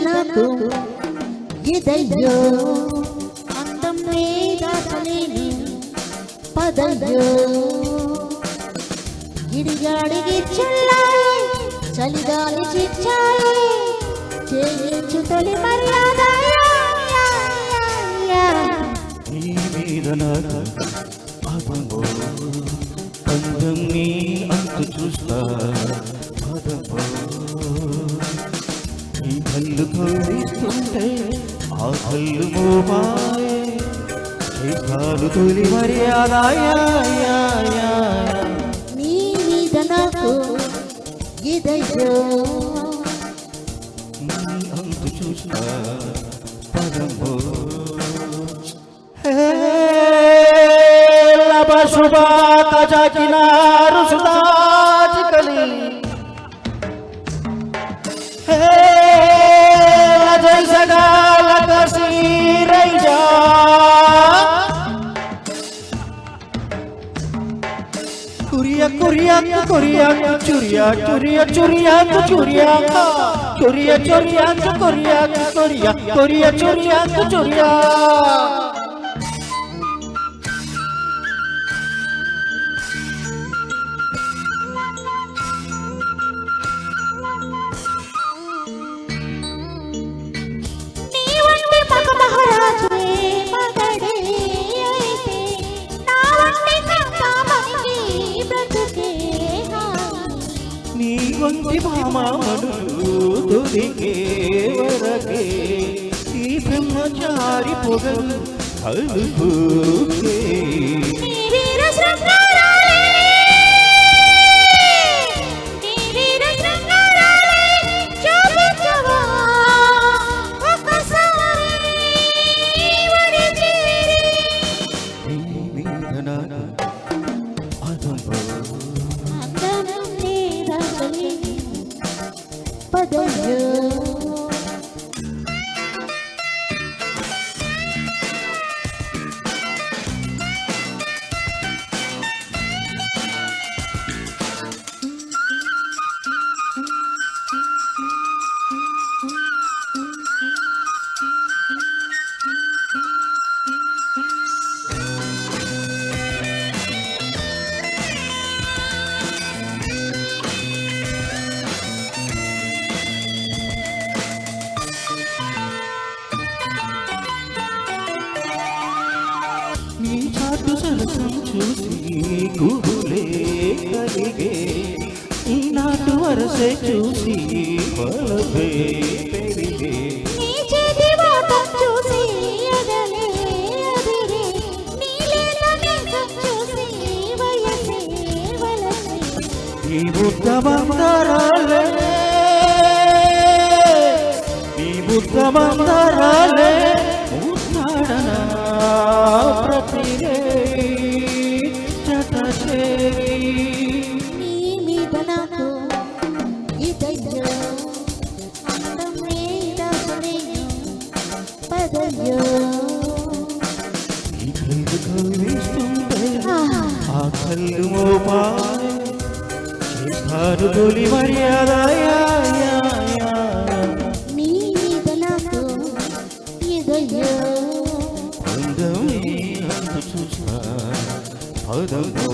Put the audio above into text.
నాకు ఇదయ్యో అందం దాచలేని పదయ్యో గిడిగాడికి చెల్లాయి చలిగాలి చిచ్చాయి చేయించు తొలి మర్యాద నీ మీద పదమో పందం నీ అంతు చూస్తా పదమో నీ కళ్ళు కౌరిస్తుంటే ఆ కళ్ళు మోమాయే కాలు తొలి మర్యాద నీ మీద నాకు ఇదయ్యో నీ అంతు చూస్తా పదమో शुभा ताजा किनारू सुदाज कली जय सगाल कसी रैजा कुरिया कुरिया कुरिया चुरिया चुरिया चुरिया चुरिया चुरिया चुरिया कुरिया कुरिया कुरिया चुरिया चुरिया నీ వంటి భామనులు దొరికే వరకే ఈ బ్రహ్మచారి పొగలు అలుపుకే పదయ్యో నీ చాటు సరసం చూసి గుబులే కలిగే ఈనాటు వరసే చూసి బలవే పెరిగే నీ చేతి వాటం చూసి ఎదలే అదిరే నీ లేత నేసం చూసి వయసే వలసే ఈ బుద్ధ మందరాలే ఈ బుద్ధ మందరాలే మున్నాడనా ప్రతిరే చటచేరి నీ మీద నాకు ఇదయ్యో అందం దాచలేని పదయ్యో ఈ కళ్ళు కవిస్తుంటే ఆ కళ్ళు మోపాయే చేస్తారు తొలి మర్యాద నీ మీద నాకు ఇదయ్యో అందమే అంత చూస్తా పదమో